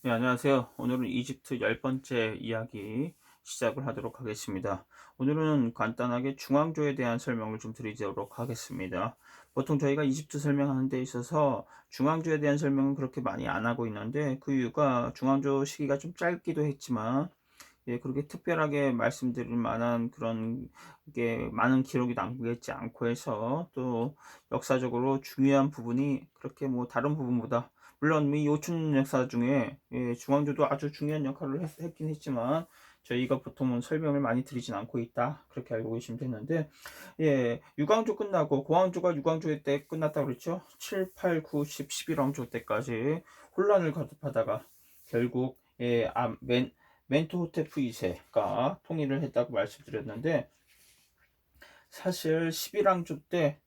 네, 안녕하세요. 오늘은 이집트 10번째 이야기 시작을 하도록 하겠습니다. 오늘은 간단하게 중앙조에 대한 설명을 좀 드리도록 하겠습니다. 보통 저희가 이집트 설명하는 데 있어서 중앙조에 대한 설명은 그렇게 많이 안 하고 있는데, 그 이유가 중앙조 시기가 좀 짧기도 했지만, 그렇게 특별하게 말씀드릴 만한 그런 게 많은 기록이 남겨있지 않고 해서, 또 역사적으로 중요한 부분이 그렇게 뭐 다른 부분보다, 물론 이 요충 역사 중에 중앙조도 아주 중요한 역할을 했긴 했지만, 저희가 보통은 설명을 많이 드리진 않고 있다, 그렇게 알고 계시면 되는데, 유광조 끝나고 고왕조가 유광조 때 끝났다 그랬죠. 7, 8, 9, 10, 11왕조 때까지 혼란을 거듭하다가 결국 멘투호테프 2세가 통일을 했다고 말씀드렸는데, 사실 11왕조 때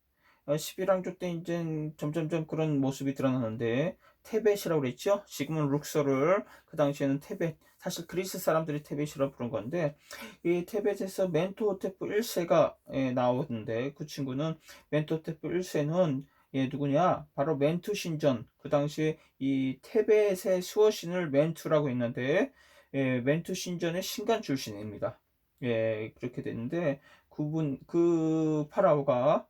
11왕조 때 이제 점점점 그런 모습이 드러나는데, 테벳이라고 그랬죠. 지금은 룩서를, 그 당시에는 테벳, 사실 그리스 사람들이 테벳이라고 부른 건데, 이 테벳에서 멘투호테프 1세가 나오는데, 그 친구는 멘투호테프 1세는 누구냐, 바로 멘투 신전, 그 당시에 이 테벳의 수호신을 멘투라고 했는데, 멘투 신전의 신관 출신입니다. 그렇게 됐는데, 그 파라오가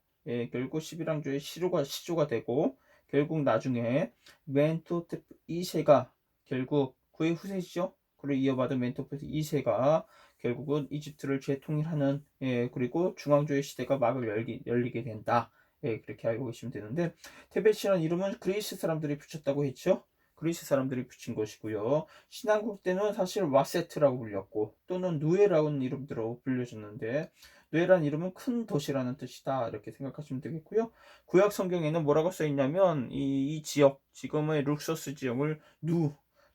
결국 11왕조의 시조가 되고, 결국 나중에 멘토테프 2세가, 결국 그의 후세죠. 그를 이어받은 멘토테프 2세가 결국은 이집트를 재통일하는, 그리고 중앙조의 시대가 막을 열리게 된다. 그렇게 알고 계시면 되는데, 테벳이라는 이름은 그리스 사람들이 붙였다고 했죠. 그리스 사람들이 붙인 것이고요. 신한국 때는 사실 와세트라고 불렸고, 또는 누에라는 이름으로 불려졌는데, 뇌란 이름은 큰 도시라는 뜻이다, 이렇게 생각하시면 되겠고요. 구약 성경에는 뭐라고 써 있냐면, 이 지역, 지금의 룩소스 지역을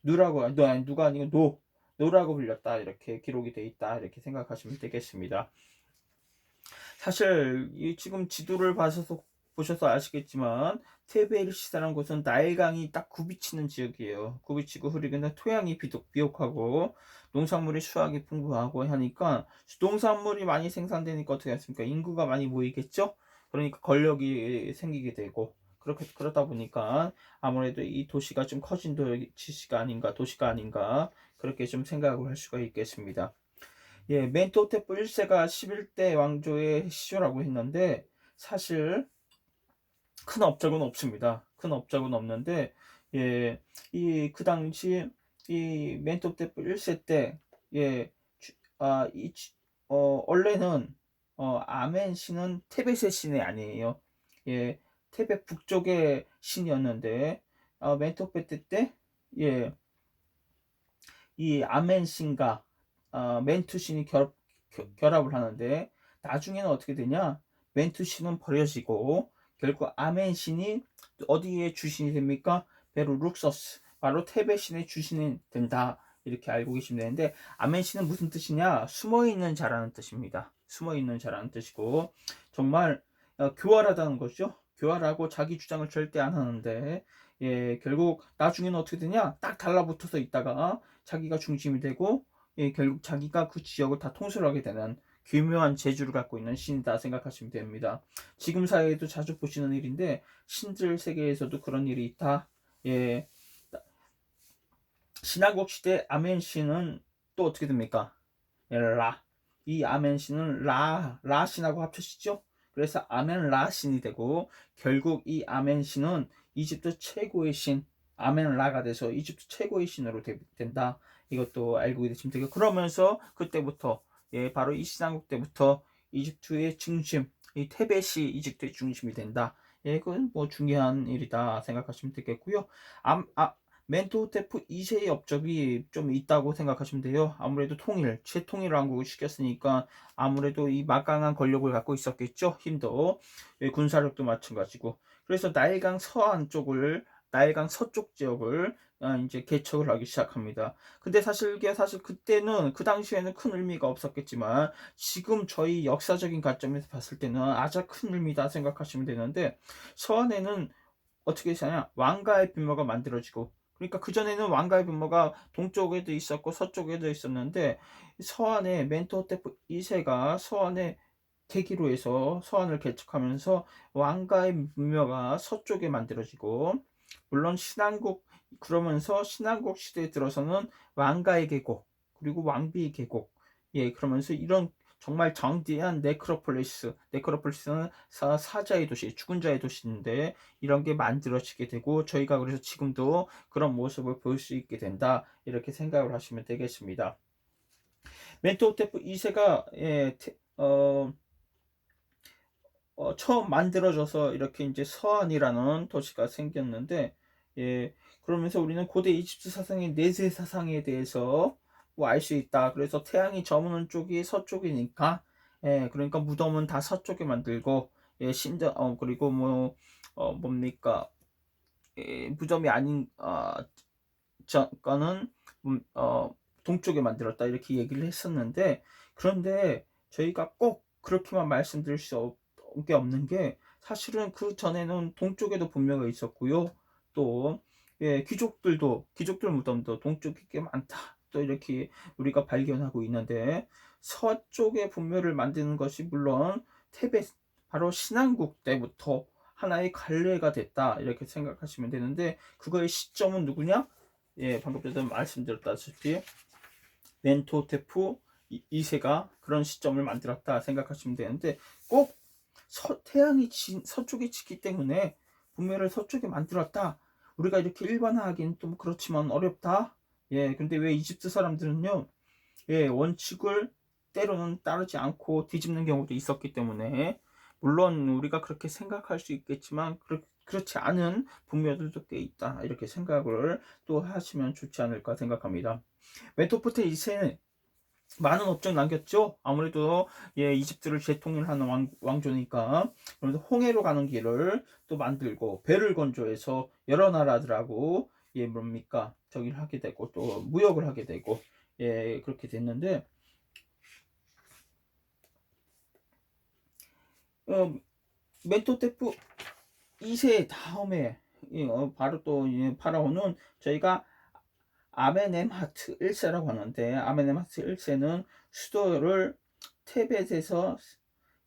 누가 아니고 노라고 불렸다, 이렇게 기록이 돼 있다, 이렇게 생각하시면 되겠습니다. 사실 지금 지도를 보셔서 아시겠지만, 테베르시다라는 곳은 나일강이 딱 굽이치는 지역이에요. 굽이치고 흐르는 토양이 비옥하고 농산물이 수확이 풍부하고 하니까, 농산물이 많이 생산되니까 어떻게 하겠습니까? 인구가 많이 모이겠죠. 그러니까 권력이 생기게 되고, 그렇다 보니까 아무래도 이 도시가 좀 커진 도시가 아닌가, 그렇게 좀 생각을 할 수가 있겠습니다. 멘토테프 1세가 11대 왕조의 시조라고 했는데, 사실 큰 업적은 없습니다. 큰 업적은 없는데, 그 당시 이 멘토테프 1세 때, 예, 원래는 아멘 신은 테벳의 신이 아니에요. 테벳 북쪽의 신이었는데, 멘토테프 때, 예, 이 아멘 신과 멘투 신이 결합을 하는데, 나중에는 어떻게 되냐? 멘투 신은 버려지고 결국 아멘 신이 어디에 주신이 됩니까? 바로 룩서스, 바로 테베 신의 주신이 된다, 이렇게 알고 계시면 되는데, 아멘 신은 무슨 뜻이냐? 숨어있는 자라는 뜻입니다. 숨어있는 자라는 뜻이고, 정말 교활하다는 거죠. 교활하고 자기 주장을 절대 안 하는데, 결국 나중에는 어떻게 되냐? 딱 달라붙어서 있다가 자기가 중심이 되고, 결국 자기가 그 지역을 다 통솔하게 되는 교묘한 재주를 갖고 있는 신이다 생각하시면 됩니다. 지금 사회에도 자주 보시는 일인데, 신들 세계에서도 그런 일이 있다. 예, 신화국 시대 아멘 신은 또 어떻게 됩니까? 라. 이 아멘 신은 라 신하고 합쳐지죠. 그래서 아멘 라 신이 되고, 결국 이 아멘 신은 이집트 최고의 신 아멘 라가 돼서 이집트 최고의 신으로 된다. 이것도 알고 계시면 되고, 그러면서 그때부터, 바로 이 신왕국 때부터 이집트의 중심, 이 테벳이 이집트의 중심이 된다. 그건 뭐 중요한 일이다 생각하시면 되겠고요. 멘토테프 2세의 업적이 좀 있다고 생각하시면 돼요. 아무래도 재통일 왕국을 시켰으니까 아무래도 이 막강한 권력을 갖고 있었겠죠. 힘도, 군사력도 마찬가지고. 그래서 나일강 서쪽 지역을 이제 개척을 하기 시작합니다. 근데 사실 그때는, 그 당시에는 큰 의미가 없었겠지만, 지금 저희 역사적인 관점에서 봤을 때는 아주 큰 의미다 생각하시면 되는데, 서안에는 어떻게 되냐, 왕가의 분모가 만들어지고, 그러니까 그전에는 왕가의 분모가 동쪽에도 있었고 서쪽에도 있었는데, 서안의 멘토테프 2세가 서안에 계기로 해서 서안을 개척하면서 왕가의 분모가 서쪽에 만들어지고, 물론 신한국 그러면서 신한국 시대에 들어서는 왕가의 계곡, 그리고 왕비의 계곡, 그러면서 이런 정말 정대한 네크로폴리스는 사자의 도시, 죽은 자의 도시인데 이런 게 만들어지게 되고 저희가 그래서 지금도 그런 모습을 볼 수 있게 된다, 이렇게 생각을 하시면 되겠습니다. 멘토호테프 2세가 처음 만들어져서 이렇게 이제 서안이라는 도시가 생겼는데, 그러면서 우리는 고대 이집트 사상의 내세 사상에 대해서 뭐 알 수 있다. 그래서 태양이 저무는 쪽이 서쪽이니까, 그러니까 무덤은 다 서쪽에 만들고, 그리고 뭡니까, 무덤이 아닌, 거는, 동쪽에 만들었다, 이렇게 얘기를 했었는데, 그런데 저희가 꼭 그렇게만 말씀드릴 수 게 없는 게, 사실은 그 전에는 동쪽에도 분묘가 있었고요. 또 귀족들 무덤도 동쪽에 꽤 많다, 또 이렇게 우리가 발견하고 있는데, 서쪽에 분묘를 만드는 것이 물론 테베, 바로 신한국 때부터 하나의 관례가 됐다, 이렇게 생각하시면 되는데, 그거의 시점은 누구냐? 방금 전에 말씀드렸다시피 멘토테프 2세가 그런 시점을 만들었다 생각하시면 되는데, 꼭 태양이 서쪽에 지기 때문에 분묘를 서쪽에 만들었다, 우리가 이렇게 일반화하기는 좀 그렇지만 어렵다. 근데 왜 이집트 사람들은요, 원칙을 때로는 따르지 않고 뒤집는 경우도 있었기 때문에, 물론 우리가 그렇게 생각할 수 있겠지만 그렇지 않은 분묘들도 꽤 있다, 이렇게 생각을 또 하시면 좋지 않을까 생각합니다. 멘토포테 2세는 많은 업적 남겼죠. 아무래도 이집트를 재통일하는 왕조니까. 그래서 홍해로 가는 길을 또 만들고 배를 건조해서 여러 나라들하고 뭡니까, 저기를 하게 되고 또 무역을 하게 되고 그렇게 됐는데, 멘토테프 2세 다음에 바로 또 파라오는 저희가 아멘엠하트 1세라고 하는데, 아멘엠하트 1세는 수도를 테벳에서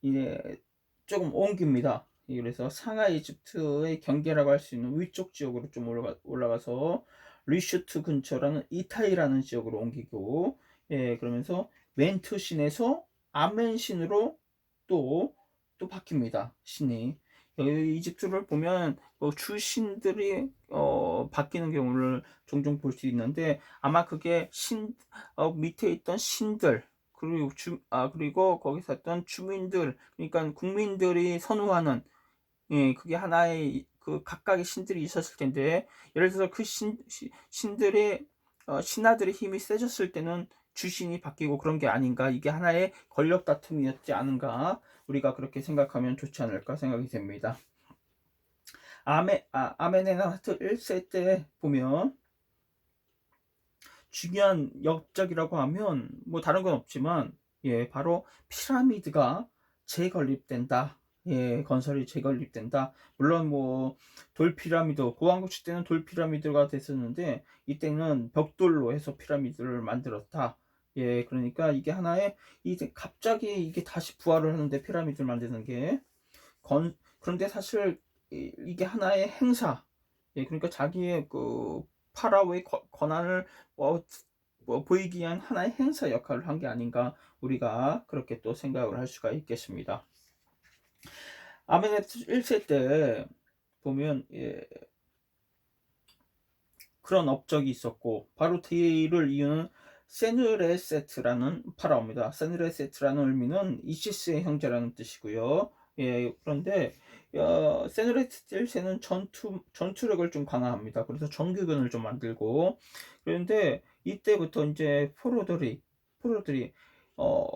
이제 조금 옮깁니다. 그래서 상하 이집트의 경계라고 할 수 있는 위쪽 지역으로 좀 올라가서 리슈트 근처라는 이타이라는 지역으로 옮기고, 그러면서 멘트신에서 아멘신으로 또 바뀝니다, 신이. 여기 이집트를 보면 주신들이 바뀌는 경우를 종종 볼 수 있는데, 아마 그게 밑에 있던 신들, 그리고 거기 샀던 주민들, 그러니까 국민들이 선호하는, 그게 하나의 그 각각의 신들이 있었을 텐데, 예를 들어서 그 신들의 신하들의 힘이 세졌을 때는 주신이 바뀌고 그런 게 아닌가, 이게 하나의 권력 다툼이었지 않은가, 우리가 그렇게 생각하면 좋지 않을까 생각이 됩니다. 아멘에나하트 1세 때 보면 중요한 업적이라고 하면 뭐 다른 건 없지만, 바로 피라미드가 재건립된다. 건설이 재건립된다. 물론 뭐 돌피라미드, 고왕국시 때는 돌피라미드가 됐었는데 이때는 벽돌로 해서 피라미드를 만들었다. 그러니까 이게 하나의, 이제 갑자기 이게 다시 부활을 하는데, 피라미드를 만드는 게 그런데 사실 이게 하나의 행사, 그러니까 자기의 그 파라오의 권한을 보이기 위한 하나의 행사 역할을 한 게 아닌가, 우리가 그렇게 또 생각을 할 수가 있겠습니다. 아멘헤트 1세 때 보면 그런 업적이 있었고, 바로 뒤를 이유는 세누레세트라는 파라오입니다. 세누레세트라는 의미는 이시스의 형제라는 뜻이고요. 그런데 세누레세트 1세는 전투력을 좀 강화합니다. 그래서 정규군을 좀 만들고, 그런데 이때부터 이제 포로들이 어,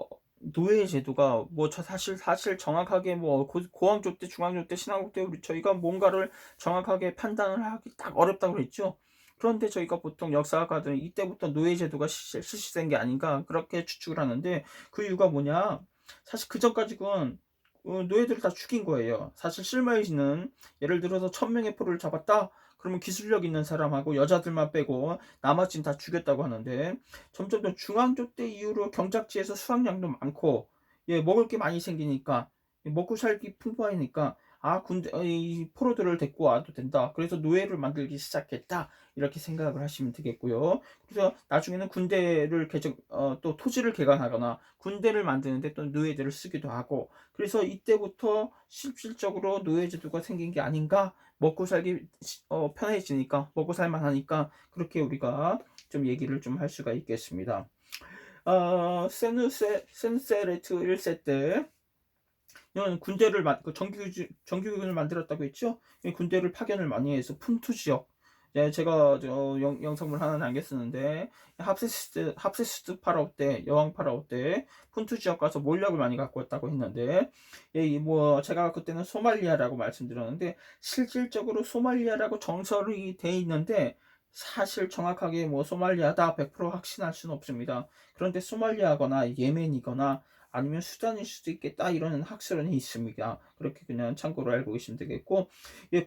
노예 제도가 뭐 사실 정확하게 뭐 고왕조 때, 중앙조 때, 신왕국 때 우리 저희가 뭔가를 정확하게 판단을 하기 딱 어렵다고 그랬죠. 그런데 저희가 보통 역사가들은 이때부터 노예 제도가 실시된 게 아닌가, 그렇게 추측을 하는데, 그 이유가 뭐냐? 사실 그 전까지는 노예들을 다 죽인 거예요. 사실 실마리는 예를 들어서 1000명의 포로를 잡았다, 그러면 기술력 있는 사람하고 여자들만 빼고 나머지는 다 죽였다고 하는데, 점점 더 중앙조 때 이후로 경작지에서 수확량도 많고 먹을 게 많이 생기니까, 먹고 살기 풍부하니까 군대 이 포로들을 데리고 와도 된다. 그래서 노예를 만들기 시작했다. 이렇게 생각을 하시면 되겠고요. 그래서 나중에는 군대를 또 토지를 개간하거나 군대를 만드는데 또 노예들을 쓰기도 하고, 그래서 이때부터 실질적으로 노예 제도가 생긴 게 아닌가. 먹고 살기 편해지니까, 먹고 살만 하니까, 그렇게 우리가 좀 얘기를 좀 할 수가 있겠습니다. 센세레트 1세 때 군대를 정규군을 만들었다고 했죠. 군대를 파견을 많이 해서 푼투 지역, 제가 영상물 하나 남겼었는데, 합세스트 파라오 때, 여왕 파라오 때 푼투 지역 가서 몰약을 많이 갖고 왔다고 했는데, 제가 그때는 소말리아라고 말씀드렸는데, 실질적으로 소말리아라고 정설이 돼 있는데, 사실 정확하게 소말리아다 100% 확신할 수는 없습니다. 그런데 소말리아거나 예멘이거나 아니면 수단일 수도 있겠다, 이런 학설은 있습니다. 그렇게 그냥 참고로 알고 계시면 되겠고,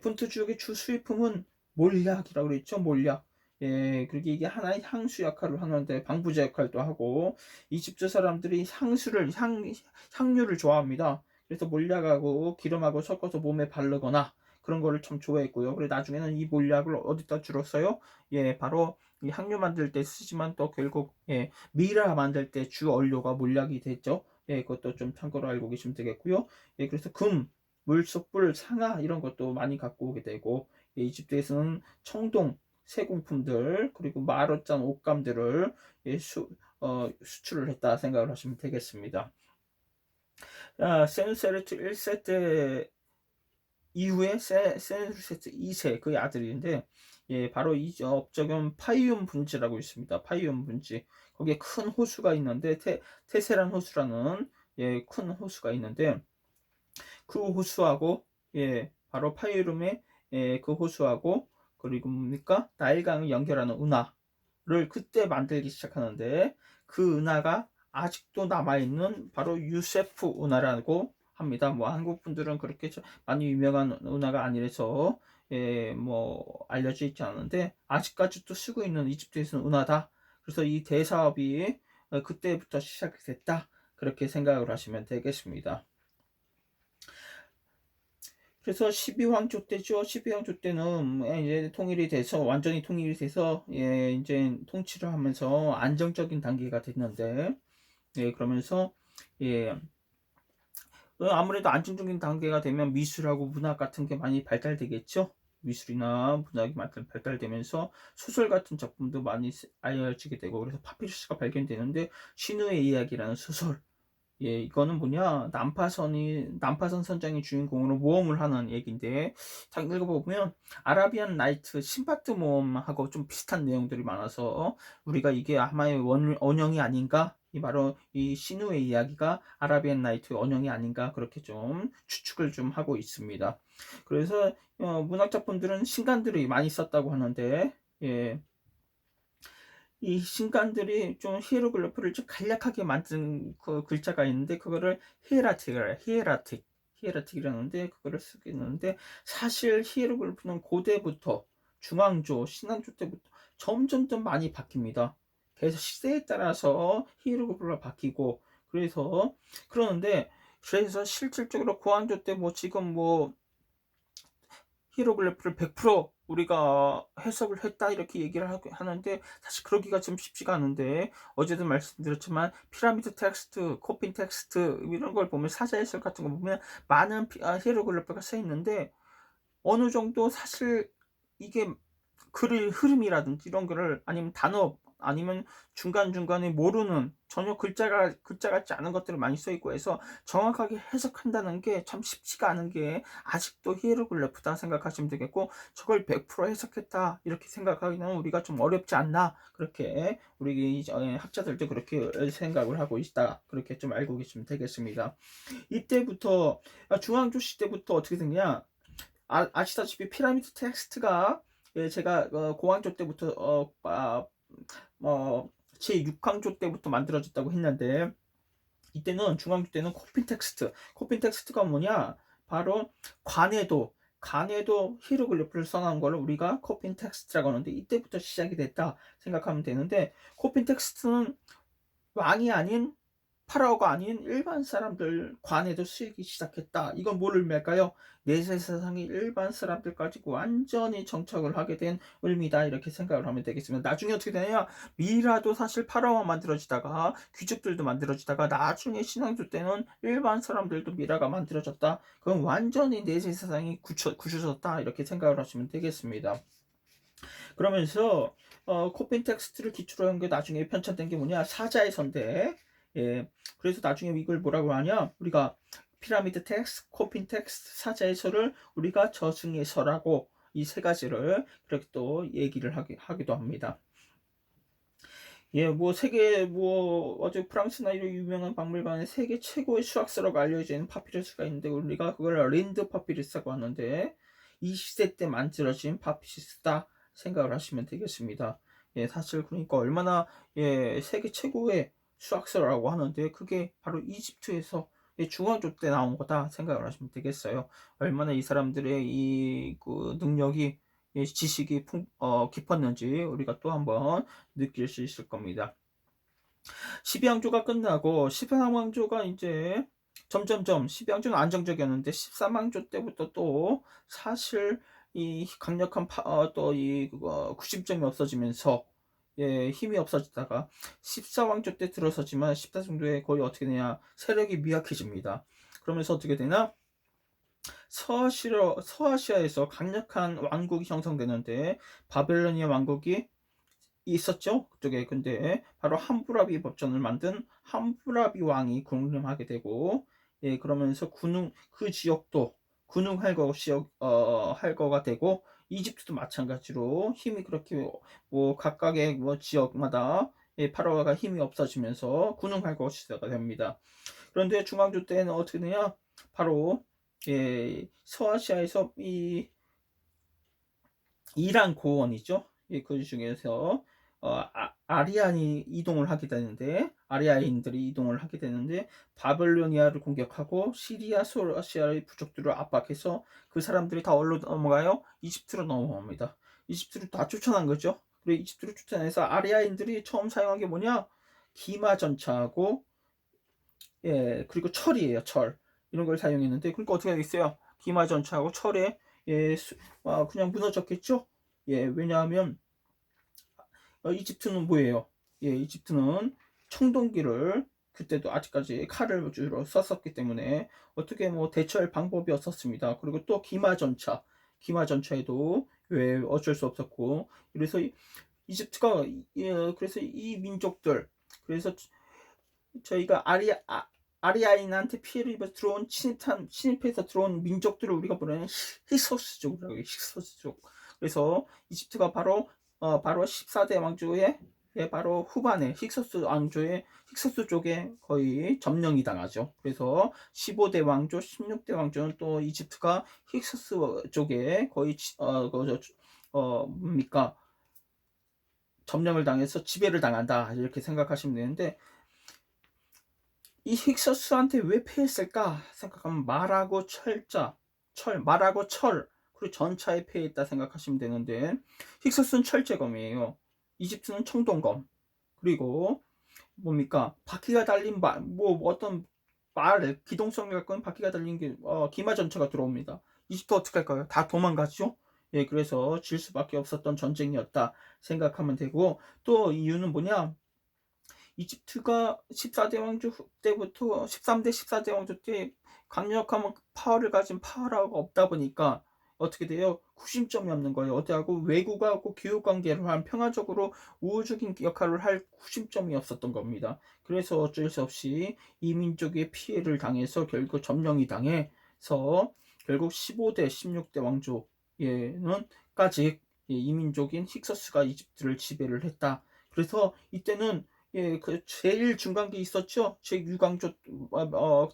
푼트 지역의 주 수입품은 몰약이라고 그랬죠. 몰약. 그리고 이게 하나의 향수 역할을 하는데 방부제 역할도 하고, 이집트 사람들이 향유를 좋아합니다. 그래서 몰약하고 기름하고 섞어서 몸에 바르거나 그런 거를 참 좋아했고요. 그리고 나중에는 이 몰약을 어디다 주로 써요? 바로 이 향유 만들 때 쓰지만 또 결국 미라 만들 때 주 원료가 몰약이 됐죠. 그것도 좀 참고로 알고 계시면 되겠고요. 그래서 금, 물속불, 상아 이런 것도 많이 갖고 오게 되고, 이집트에서는 청동, 세공품들, 그리고 마루짠 옷감들을 수출을 했다 생각을 하시면 되겠습니다. 세누세르트 1세 때 이후에 세누세르트 2세 그의 아들인데, 바로 이 업적은 파이움 분지라고 있습니다. 파이움 분지. 거기에 큰 호수가 있는데 테세란 호수라는 큰 호수가 있는데, 그 호수하고 바로 파이룸의 그 호수하고, 그리고 뭡니까? 나일강을 연결하는 운하를 그때 만들기 시작하는데, 그 운하가 아직도 남아있는 바로 유세프 운하라고 합니다. 한국 분들은 그렇게 많이 유명한 운하가 아니라서 알려져 있지 않은데, 아직까지도 쓰고 있는 이집트에서는 운하다. 그래서 이 대사업이 그때부터 시작이 됐다. 그렇게 생각을 하시면 되겠습니다. 그래서 12왕조 때죠. 12왕조 때는 이제 완전히 통일이 돼서 이제 통치를 하면서 안정적인 단계가 됐는데, 그러면서 아무래도 안정적인 단계가 되면 미술하고 문학 같은 게 많이 발달되겠죠. 미술이나 문학이 많이 발달되면서 소설 같은 작품도 많이 알려지게 되고, 그래서 파피루스가 발견되는데, 신우의 이야기라는 소설, 이거는 남파선 선장이 주인공으로 모험을 하는 얘기인데, 딱 읽어보면 아라비안 나이트 신바트 모험하고 좀 비슷한 내용들이 많아서 우리가 이게 아마의 원형이 아닌가, 바로 이 신우의 이야기가 아라비안 나이트의 원형이 아닌가, 그렇게 좀 추측을 좀 하고 있습니다. 그래서 문학 작품들은 신간들이 많이 썼다고 하는데, 이 신간들이 좀 히에로글리프를 좀 간략하게 만든 그 글자가 있는데, 그거를 히에라틱이라는데, 그거를 쓰고 있는데, 사실 히에로글리프는 고대부터 중앙조, 신앙조 때부터 점점점 많이 바뀝니다. 그래서 시대에 따라서 히에로글리프가 바뀌고, 그래서 실질적으로 고한조 때 지금 히에로글리프를 100% 우리가 해석을 했다 이렇게 얘기를 하는데, 사실 그러기가 좀 쉽지가 않은데, 어제도 말씀드렸지만 피라미드 텍스트, 코핀 텍스트 이런 걸 보면, 사자 해석 같은 거 보면 많은 히에로글리프가 써 있는데, 어느 정도 사실 이게 글의 흐름이라든지 이런 거를, 아니면 단어, 아니면 중간중간에 모르는, 전혀 글자 같지 않은 것들을 많이 써 있고 해서 정확하게 해석한다는 게 참 쉽지가 않은 게 아직도 히에로글리프다 생각하시면 되겠고, 저걸 100% 해석했다 이렇게 생각하기는 우리가 좀 어렵지 않나, 그렇게 우리 학자들도 그렇게 생각을 하고 있다, 그렇게 좀 알고 계시면 되겠습니다. 이때부터 중앙조 시대부터 어떻게 되냐, 아시다시피 피라미드 텍스트가, 제가 고왕조 때부터 제6왕조 때부터 만들어졌다고 했는데, 이때는 중앙조 때는 코핀 텍스트가 뭐냐, 바로 관에도 히에로글리프를 써놓은 걸 우리가 코핀 텍스트라고 하는데, 이때부터 시작이 됐다 생각하면 되는데, 코핀 텍스트는 왕이 아닌 파라오가 아닌 일반 사람들 관에도 쓰이기 시작했다. 이건 뭘 의미할까요? 내세 세상이 일반 사람들 가지고 완전히 정착을 하게 된 의미다. 이렇게 생각을 하면 되겠습니다. 나중에 어떻게 되냐? 미라도 사실 파라오가 만들어지다가 귀족들도 만들어지다가 나중에 신앙조 때는 일반 사람들도 미라가 만들어졌다. 그건 완전히 내세 세상이 굳혀졌다. 이렇게 생각을 하시면 되겠습니다. 그러면서 코핀 텍스트를 기초로 한 게 나중에 편찬된 게 뭐냐? 사자의 선대. 예. 그래서 나중에 이걸 뭐라고 하냐? 우리가 피라미드 텍스트, 코핀 텍스트, 사자의 서를 우리가 저승의 서라고 이 세 가지를 그렇게 또 얘기를 하기도 합니다. 예, 뭐 세계 뭐 어제 프랑스나 이런 유명한 박물관에 세계 최고의 수학서라고 알려진 파피루스가 있는데 우리가 그걸 린드 파피루스라고 하는데 이 시대 때 만들어진 파피루스다 생각을 하시면 되겠습니다. 예, 사실 그러니까 얼마나 세계 최고의 수학서라고 하는데 그게 바로 이집트에서 중앙조 때 나온 거다 생각을 하시면 되겠어요. 얼마나 이 사람들의 그 능력이 지식이 깊었는지 우리가 또 한번 느낄 수 있을 겁니다. 12왕조가 끝나고 13왕조가 이제 점점점 12왕조는 안정적이었는데 13왕조 때부터 또 사실 이 강력한 또이 구심점이 없어지면서 힘이 없어지다가 14왕조 때 들어서지만 14정도에 거의 어떻게 되냐 세력이 미약해집니다. 그러면서 어떻게 되나 서아시아에서 강력한 왕국이 형성되는데 바벨로니아 왕국이 있었죠. 그쪽에. 근데 바로 함부라비 법전을 만든 함부라비 왕이 군림하게 되고 그러면서 그 지역도 군웅할거 지역 할거가 되고 이집트도 마찬가지로 힘이 그렇게 뭐 각각의 뭐 지역마다 파라오가 힘이 없어지면서 군웅할거 시대가 됩니다. 그런데 중앙조 때는 어떻게 되냐? 바로 서아시아에서 이 이란 고원이죠. 그 중에서 아리안이 이동을 하게 되는데 아리아인들이 이동을 하게 되는데 바벨로니아를 공격하고 시리아, 소아시아의 부족들을 압박해서 그 사람들이 다 어디로 넘어가요? 이집트로 넘어갑니다. 이집트를 다 쫓아난 거죠. 그리고 이집트를 쫓아내서 아리아인들이 처음 사용한 게 뭐냐? 기마 전차하고 그리고 철이에요. 철 이런 걸 사용했는데 그러니까 어떻게 되겠어요? 기마 전차하고 철에 그냥 무너졌겠죠? 왜냐하면 이집트는 뭐예요? 이집트는 청동기를 그때도 아직까지 칼을 주로 썼었기 때문에 어떻게 뭐 대처할 방법이 없었습니다. 그리고 또 기마전차에도 왜 어쩔 수 없었고 그래서 이집트가 그래서 이 민족들 그래서 저희가 아리아인한테 피해를 입어 들어온 침입해서 들어온 민족들을 우리가 부르는 힉소스족이라고 해요. 힉소스족. 그래서 이집트가 바로 14대 왕조의 바로 후반에 힉소스 쪽에 거의 점령이 당하죠. 그래서 15대 왕조, 16대 왕조는 또 이집트가 힉소스 쪽에 거의 뭡니까 점령을 당해서 지배를 당한다 이렇게 생각하시면 되는데 이 힉소스한테 왜 패했을까 생각하면 말하고 말하고 철 그리고 전차에 패했다 생각하시면 되는데 힉소스는 철제검이에요. 이집트는 청동검 그리고 뭡니까 바퀴가 달린 뭐 어떤 말 기동성을 갖고 있는 바퀴가 달린 게 기마 전차가 들어옵니다. 이집트 어떻게 할까요? 다 도망가죠. 그래서 질 수밖에 없었던 전쟁이었다 생각하면 되고 또 이유는 뭐냐? 이집트가 14대 왕조 때부터 13대 14대 왕조 때 강력한 파워를 가진 파워라가 없다 보니까 어떻게 돼요? 구심점이 없는 거예요. 어디하고 외국하고 교육 관계를 한 평화적으로 우호적인 역할을 할 구심점이 없었던 겁니다. 그래서 어쩔 수 없이 이민족의 피해를 당해서 결국 점령이 당해서 결국 15대 16대 왕조에는까지 이민족인 힉소스가 이집트를 지배를 했다. 그래서 이때는 그 제일 중간기 있었죠. 제6왕조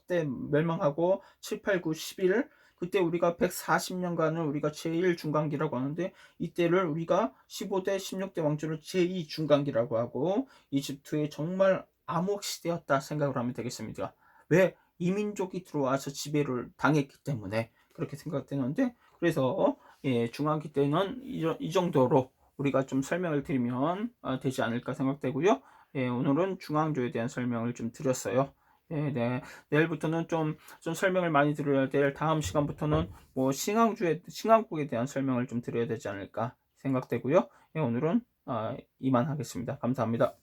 때 멸망하고 7, 8, 9, 11 그때 우리가 140년간을 우리가 제일 중간기라고 하는데 이때를 우리가 15대 16대 왕조를 제2 중간기라고 하고 이집트의 정말 암흑 시대였다 생각을 하면 되겠습니다. 왜? 이민족이 들어와서 지배를 당했기 때문에 그렇게 생각되는데 그래서 중간기 때는 이 정도로 우리가 좀 설명을 드리면 되지 않을까 생각되고요. 오늘은 중앙조에 대한 설명을 좀 드렸어요. 네. 내일부터는 좀 설명을 많이 드려야 될, 다음 시간부터는 뭐 신앙국에 대한 설명을 좀 드려야 되지 않을까 생각되고요. 예, 오늘은 이만 하겠습니다. 감사합니다.